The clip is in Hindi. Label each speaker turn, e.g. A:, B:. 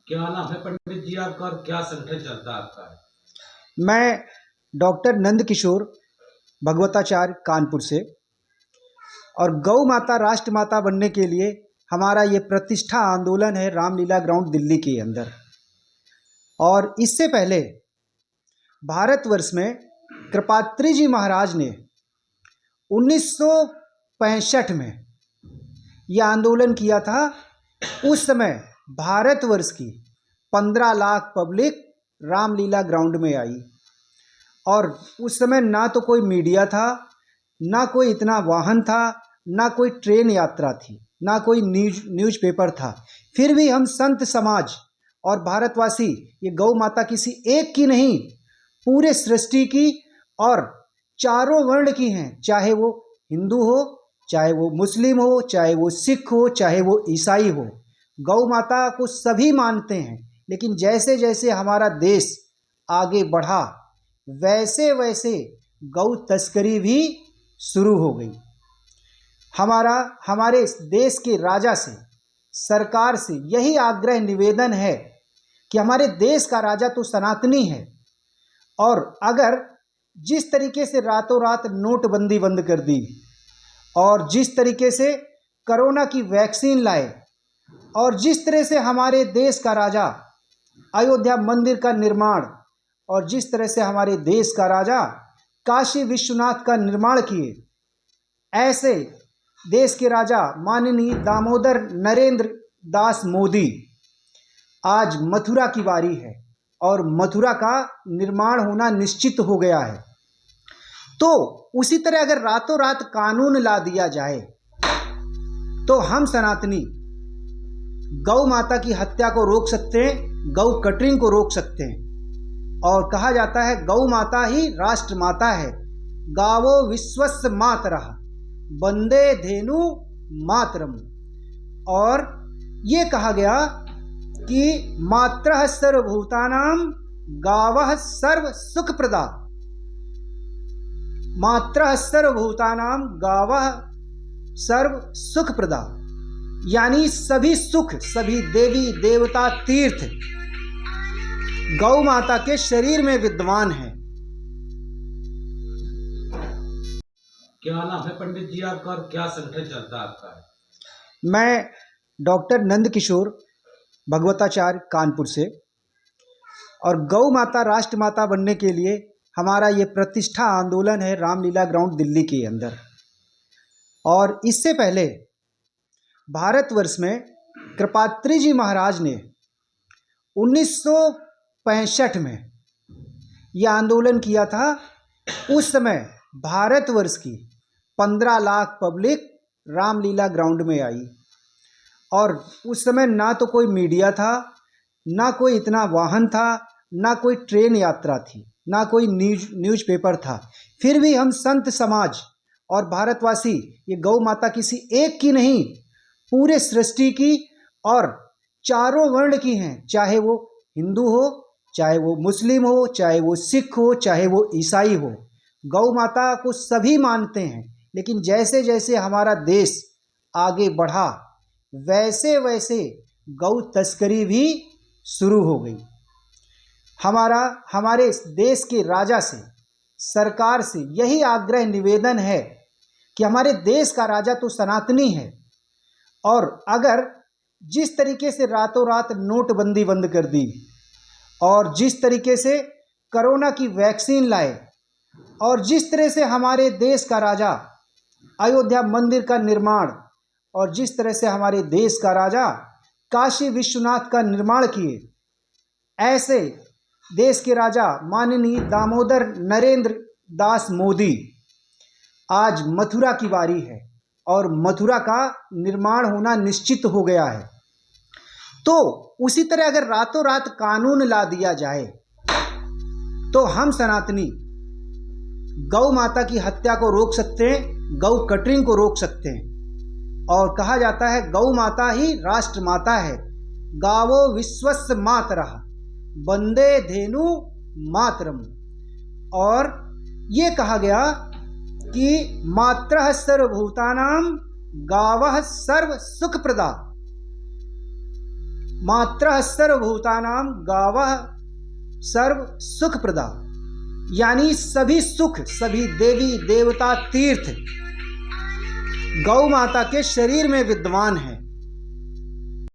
A: क्या नाम है पंडित जी आपका और क्या संगठन चलता है आपका?
B: मैं डॉक्टर नंद किशोर भगवताचार्य कानपुर से। और गौ माता राष्ट्र माता बनने के लिए हमारा ये प्रतिष्ठा आंदोलन है रामलीला ग्राउंड दिल्ली के अंदर। और इससे पहले भारतवर्ष में कृपात्री जी महाराज ने 1965 में यह आंदोलन किया था। उस समय भारतवर्ष की 15 लाख पब्लिक रामलीला ग्राउंड में आई। और उस समय ना तो कोई मीडिया था, ना कोई इतना वाहन था, ना कोई ट्रेन यात्रा थी, ना कोई न्यूज़पेपर था। फिर भी हम संत समाज और भारतवासी, ये गौ माता किसी एक की नहीं, पूरे सृष्टि की और चारों वर्ण की हैं। चाहे वो हिंदू हो, चाहे वो मुस्लिम हो, चाहे वो सिख हो, चाहे वो ईसाई हो, गौ माता को सभी मानते हैं। लेकिन जैसे जैसे हमारा देश आगे बढ़ा, वैसे वैसे गौ तस्करी भी शुरू हो गई। हमारे देश के राजा से, सरकार से यही आग्रह निवेदन है कि हमारे देश का राजा तो सनातनी है, और अगर जिस तरीके से रातों रात नोटबंदी बंद कर दी, और जिस तरीके से कोरोना की वैक्सीन लाए, और जिस तरह से हमारे देश का राजा अयोध्या मंदिर का निर्माण, और जिस तरह से हमारे देश का राजा काशी विश्वनाथ का निर्माण किए, ऐसे देश के राजा माननीय दामोदर नरेंद्र दास मोदी आज मथुरा की बारी है, और मथुरा का निर्माण होना निश्चित हो गया है। तो उसी तरह अगर रातों रात कानून ला दिया जाए तो हम सनातनी गौ माता की हत्या को रोक सकते हैं, गौ कटरिंग को रोक सकते हैं। और कहा जाता है गौ माता ही राष्ट्र माता है। गावो विश्वस्य मातरः वंदे धेनु मातरम। और ये कहा गया कि मात्रः सर्वभूतानां गावः सर्व सुखप्रदा। मात्रः सर्वभूतानां गावः सर्व सुखप्रदा, यानी सभी सुख, सभी देवी देवता तीर्थ गौ माता के शरीर में विद्यमान है।
A: क्या नाम है पंडित जी आपका और क्या संगठन चलता है आपका?
B: मैं डॉक्टर नंद किशोर भगवताचार्य कानपुर से। और गौ माता राष्ट्र माता बनने के लिए हमारा ये प्रतिष्ठा आंदोलन है रामलीला ग्राउंड दिल्ली के अंदर। और इससे पहले भारतवर्ष में कृपात्री जी महाराज ने 1965 में यह आंदोलन किया था। उस समय भारतवर्ष की 15 लाख पब्लिक रामलीला ग्राउंड में आई। और उस समय ना तो कोई मीडिया था, ना कोई इतना वाहन था, ना कोई ट्रेन यात्रा थी, ना कोई न्यूज़पेपर था। फिर भी हम संत समाज और भारतवासी, ये गौ माता किसी एक की नहीं, पूरे सृष्टि की और चारों वर्ण की हैं। चाहे वो हिंदू हो, चाहे वो मुस्लिम हो, चाहे वो सिख हो, चाहे वो ईसाई हो, गौ माता को सभी मानते हैं। लेकिन जैसे जैसे हमारा देश आगे बढ़ा, वैसे वैसे गौ तस्करी भी शुरू हो गई। हमारे देश के राजा से, सरकार से यही आग्रह निवेदन है कि हमारे देश का राजा तो सनातनी है, और अगर जिस तरीके से रातों रात नोटबंदी बंद कर दी, और जिस तरीके से कोरोना की वैक्सीन लाए, और जिस तरह से हमारे देश का राजा अयोध्या मंदिर का निर्माण, और जिस तरह से हमारे देश का राजा काशी विश्वनाथ का निर्माण किए, ऐसे देश के राजा माननीय दामोदर नरेंद्र दास मोदी आज मथुरा की बारी है, और मथुरा का निर्माण होना निश्चित हो गया है। तो उसी तरह अगर रातों रात कानून ला दिया जाए तो हम सनातनी गौ माता की हत्या को रोक सकते हैं, गौ कटरिंग को रोक सकते हैं। और कहा जाता है गौ माता ही राष्ट्र माता है। गावो विश्वस्य मातरः वंदे धेनु मातरम। और ये कहा गया कि मात्रः सर्वभूतानां गावः सर्व सुखप्रदा। मात्रः सर्वभूतानां गावः सर्व सुख प्रदा, यानी सभी सुख, सभी देवी देवता तीर्थ गौ माता के शरीर में विद्यमान है।